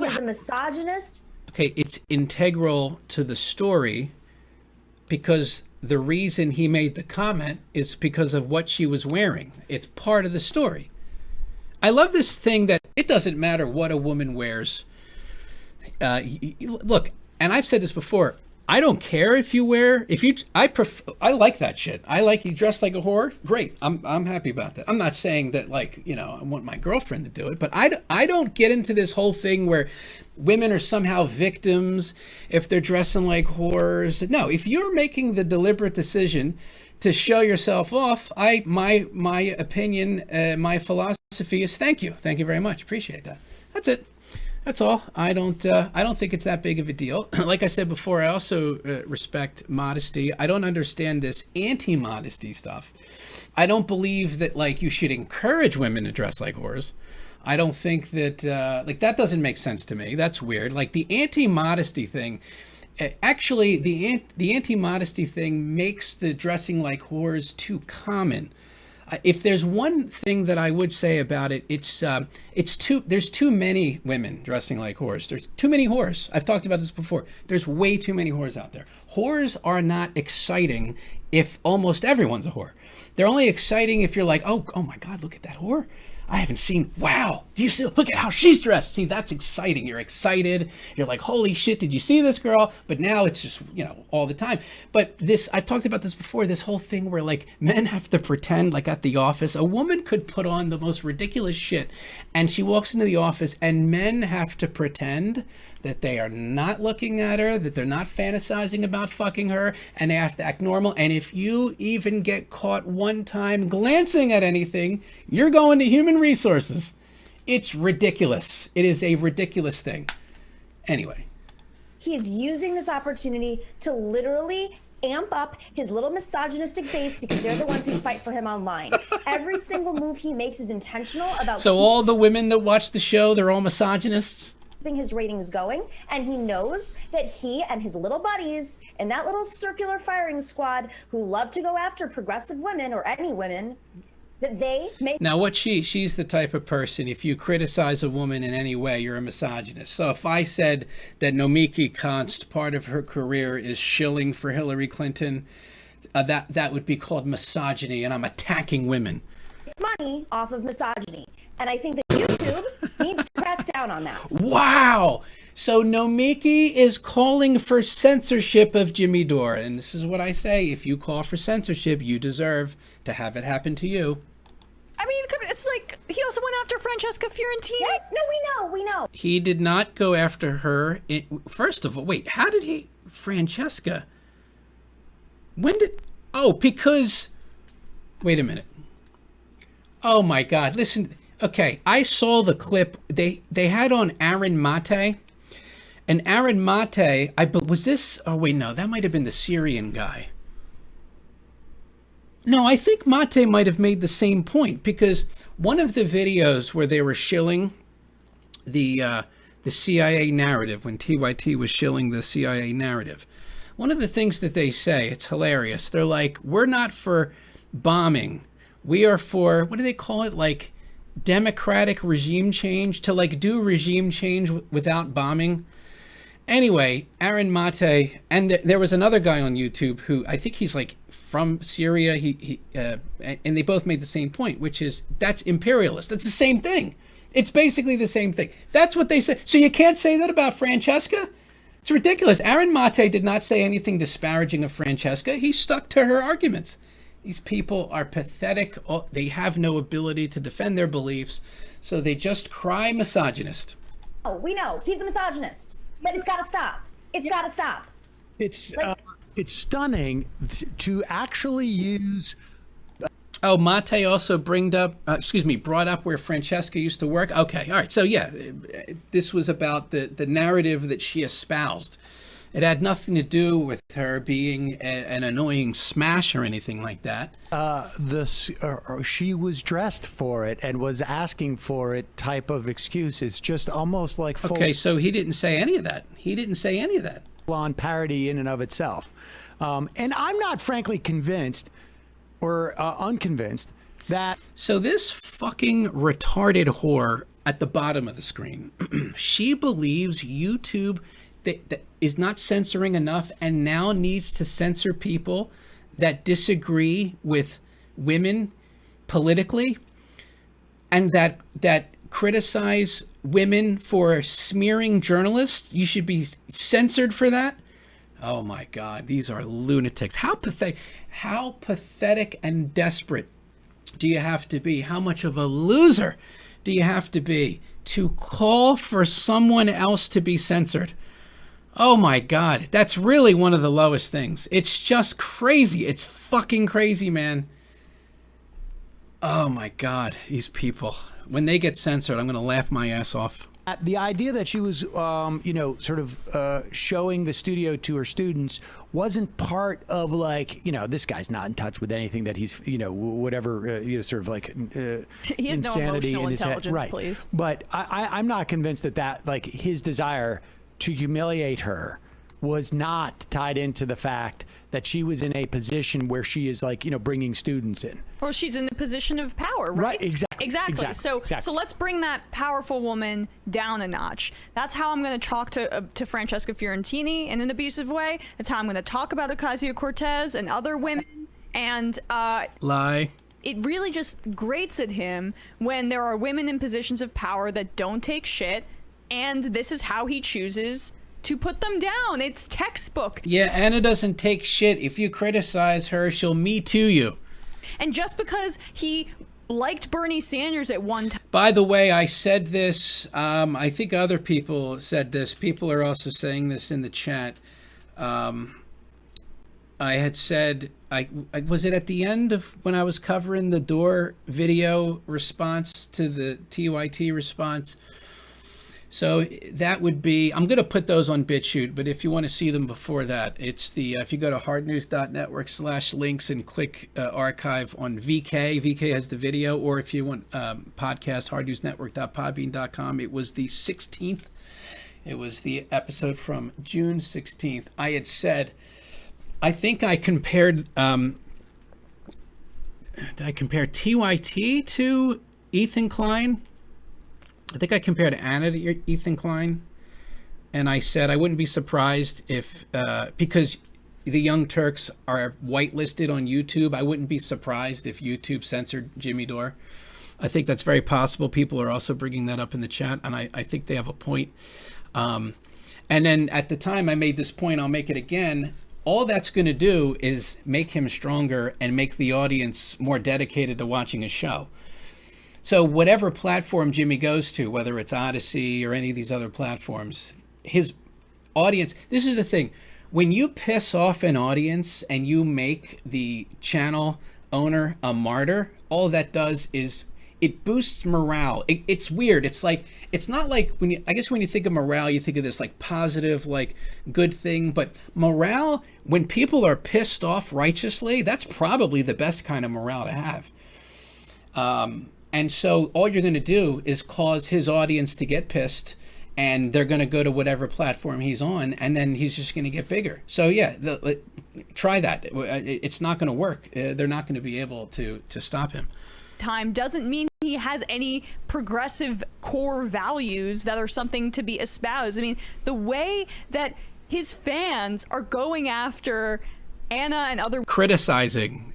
He's a misogynist. Okay, it's integral to the story because the reason he made the comment is because of what she was wearing. It's part of the story. I love this thing that it doesn't matter what a woman wears. Look, and I've said this before. I don't care if you wear, if you, I like that shit. I like you dress like a whore. Great. I'm happy about that. I'm not saying that like, you know, I want my girlfriend to do it, but I don't get into this whole thing where women are somehow victims if they're dressing like whores. No, if you're making the deliberate decision to show yourself off, my opinion, my philosophy is thank you. Thank you very much. Appreciate that. That's it. That's all. I don't think it's that big of a deal. Like I said before, I also respect modesty. I don't understand this anti-modesty stuff. I don't believe that like you should encourage women to dress like whores. I don't think that like that doesn't make sense to me. That's weird. Like the anti-modesty thing, actually the anti-modesty thing makes the dressing like whores too common. If there's one thing that I would say about it, there's too many women dressing like whores. There's too many whores. I've talked about this before. There's way too many whores out there. Whores are not exciting if almost everyone's a whore. They're only exciting if you're like, oh my God, look at that whore. I haven't seen, wow, do you see, look at how she's dressed. See, that's exciting. You're excited. You're like, holy shit, did you see this girl? But now it's just, you know, all the time. But this, I've talked about this before, this whole thing where like men have to pretend like at the office, a woman could put on the most ridiculous shit and she walks into the office and men have to pretend that they are not looking at her, that they're not fantasizing about fucking her, and they have to act normal. And if you even get caught one time glancing at anything, you're going to human resources. It's ridiculous. It is a ridiculous thing. Anyway. He's using this opportunity to literally amp up his little misogynistic base because they're the ones who fight for him online. Every single move he makes is intentional about... So all the women that watch the show, they're all misogynists? His ratings going, and he knows that he and his little buddies in that little circular firing squad who love to go after progressive women or any women, that they make... Now what she's the type of person, if you criticize a woman in any way, you're a misogynist. So if I said that Nomiki Konst, part of her career is shilling for Hillary Clinton, that would be called misogyny, and I'm attacking women. Money off of misogyny. And I think that YouTube needs to crack down on that. Wow. So Nomiki is calling for censorship of Jimmy Dore. And this is what I say. If you call for censorship, you deserve to have it happen to you. I mean, it's like he also went after Francesca Fiorentini. Yes, no, we know. He did not go after her. First of all, wait, how did he... Francesca? When did... Oh, because... Wait a minute. Oh, my God. Listen... Okay, I saw the clip. They had on Aaron Mate, and Aaron Mate, was this? Oh wait, no, that might have been the Syrian guy. No, I think Mate might have made the same point because one of the videos where they were shilling the CIA narrative, when TYT was shilling the CIA narrative, one of the things that they say, it's hilarious. They're like, we're not for bombing. We are for, what do they call it? Like democratic regime change, to like do regime change without bombing. Anyway, Aaron Mate, and there was another guy on YouTube who I think he's like from Syria. And they both made the same point, which is that's imperialist. That's the same thing. It's basically the same thing. That's what they say. So you can't say that about Francesca? It's ridiculous. Aaron Mate did not say anything disparaging of Francesca. He stuck to her arguments. These people are pathetic. They have no ability to defend their beliefs, so they just cry misogynist. Oh, we know he's a misogynist, but it's got to stop. It's got to stop. It's stunning to actually use. Oh, Mate also brought up where Francesca used to work. Okay, all right. So yeah, this was about the narrative that she espoused. It had nothing to do with her being an annoying smash or anything like that. She was dressed for it and was asking for it type of excuse. It's just almost like full okay, so he didn't say any of that. He didn't say any of that. On parody in and of itself. And I'm not frankly convinced or unconvinced that... So this fucking retarded whore at the bottom of the screen. She believes YouTube that is not censoring enough and now needs to censor people that disagree with women politically and that criticize women for smearing journalists. You should be censored for that. Oh my God, these are lunatics. How pathetic and desperate do you have to be? How much of a loser do you have to be to call for someone else to be censored? Oh my God, that's really one of the lowest things. It's just crazy. It's fucking crazy, man. Oh my God, these people. When they get censored, I'm going to laugh my ass off. The idea that she was, sort of showing the studio to her students wasn't part of like, this guy's not in touch with anything that he's, whatever, sort of like he has insanity no emotional in his head. intelligence, Right. please. But I'm not convinced that like his desire to humiliate her was not tied into the fact that she was in a position where she is like, bringing students in. Or she's in the position of power, right? Exactly. So let's bring that powerful woman down a notch. That's how I'm going to talk to Francesca Fiorentini in an abusive way. That's how I'm going to talk about Ocasio-Cortez and other women. And lie. It really just grates at him when there are women in positions of power that don't take shit, and this is how he chooses to put them down. It's textbook. Yeah, Anna doesn't take shit. If you criticize her, she'll Me Too you. And just because he liked Bernie Sanders at one time. By the way, I said this. I think other people said this. People are also saying this in the chat. I had said, I was it at the end of when I was covering the Dore video response to the TYT response. So that would be, I'm going to put those on BitChute, but if you want to see them before that, it's the, if you go to hardnews.network/links and click archive on VK has the video, or if you want podcast, hardnewsnetwork.podbean.com. It was the 16th. It was the episode from June 16th. I had said, I think I compared, did I compare TYT to Ethan Klein? I think I compared Anna to Ethan Klein, and I said I wouldn't be surprised if, because the Young Turks are whitelisted on YouTube, I wouldn't be surprised if YouTube censored Jimmy Dore. I think that's very possible. People are also bringing that up in the chat, and I think they have a point. And then at the time I made this point, I'll make it again. All that's going to do is make him stronger and make the audience more dedicated to watching his show. So whatever platform Jimmy goes to, whether it's Odyssey or any of these other platforms, his audience, this is the thing, when you piss off an audience and you make the channel owner a martyr, all that does is it boosts morale. It's weird. It's like, it's not like when you, I guess when you think of morale, you think of this like positive, like good thing, but morale, when people are pissed off righteously, that's probably the best kind of morale to have. And so all you're going to do is cause his audience to get pissed, and they're going to go to whatever platform he's on, and then he's just going to get bigger. So yeah, try that. It's not going to work. They're not going to be able to stop him. Time doesn't mean he has any progressive core values that are something to be espoused. I mean, the way that his fans are going after Anna and other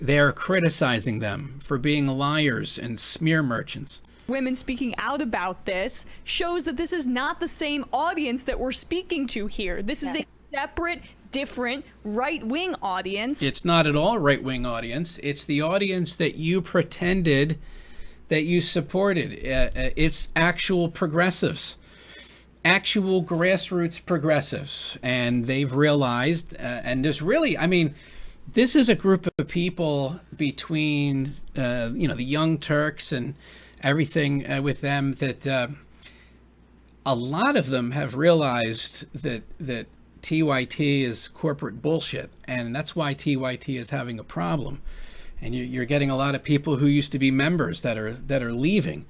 they're criticizing them for being liars and smear merchants. Women speaking out about this shows that this is not the same audience that we're speaking to here. This is a separate, different right-wing audience. It's not at all right-wing audience. It's the audience that you pretended that you supported. It's actual progressives. Actual grassroots progressives, and they've realized, and there's really, I mean, this is a group of people between, the Young Turks and everything with them that a lot of them have realized that TYT is corporate bullshit, and that's why TYT is having a problem. And you're getting a lot of people who used to be members that are leaving.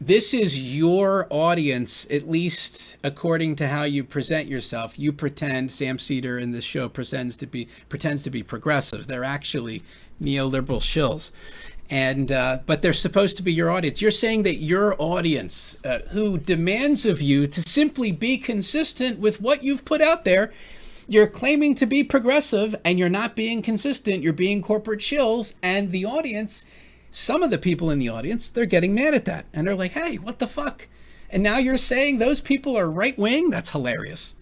This is your audience, at least according to how you present yourself. You pretend, Sam Cedar in this show pretends to be progressives. They're actually neoliberal shills. And but they're supposed to be your audience. You're saying that your audience, who demands of you to simply be consistent with what you've put out there, you're claiming to be progressive and you're not being consistent. You're being corporate shills, and the audience, some of the people in the audience, they're getting mad at that. And they're like, hey, what the fuck? And now you're saying those people are right wing? That's hilarious.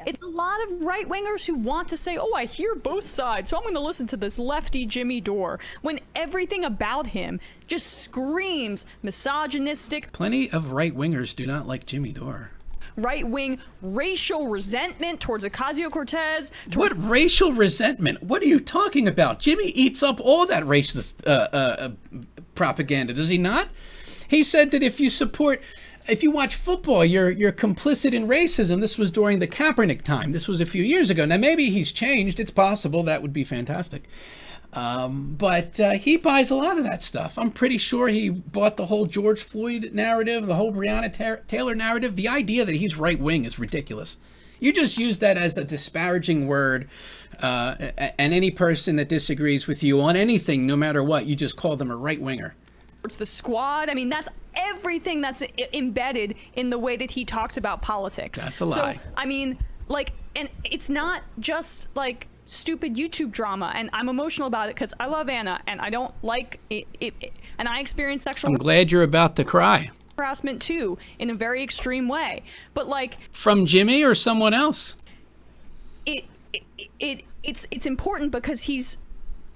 It's a lot of right-wingers who want to say, oh, I hear both sides, so I'm going to listen to this lefty Jimmy Dore, when everything about him just screams misogynistic. Plenty of right-wingers do not like Jimmy Dore. Right-wing racial resentment towards Ocasio-Cortez. What racial resentment? What are you talking about? Jimmy eats up all that racist propaganda, does he not? He said that if you watch football, you're complicit in racism. This was during the Kaepernick time. This was a few years ago. Now, maybe he's changed. It's possible. That would be fantastic. But he buys a lot of that stuff. I'm pretty sure he bought the whole George Floyd narrative, the whole Breonna Taylor narrative. The idea that he's right-wing is ridiculous. You just use that as a disparaging word, and any person that disagrees with you on anything, no matter what, you just call them a right-winger. It's the squad. I mean, that's everything that's embedded in the way that he talks about politics. That's a lie. So, I mean, like, and it's not just like stupid YouTube drama, and I'm emotional about it because I love Anna, and I don't like it, and I experience sexual I'm glad you're about to cry. harassment too, in a very extreme way. But like, From Jimmy or someone else? It's important because he's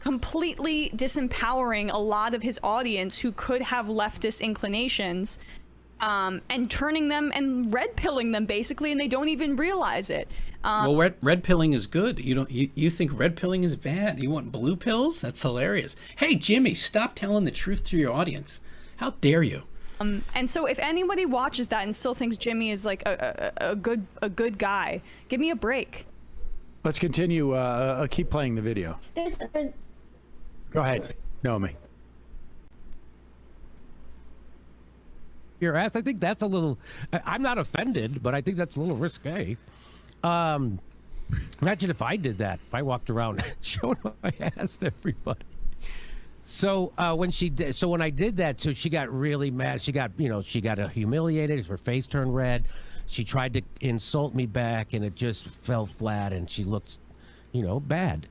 completely disempowering a lot of his audience who could have leftist inclinations, and turning them and red pilling them basically, and they don't even realize it. Well, red pilling is good. You think red pilling is bad? You want blue pills? That's hilarious. Hey, Jimmy, stop telling the truth to your audience. How dare you? And so if anybody watches that and still thinks Jimmy is like a good guy, give me a break. Let's continue. Keep playing the video. There's Go ahead, Naomi. Your ass. I think that's a little. I'm not offended, but I think that's a little risque. Imagine if I did that. If I walked around showing my ass to everybody. So when I did that, so she got really mad. She got humiliated. Her face turned red. She tried to insult me back, and it just fell flat. And she looked, bad.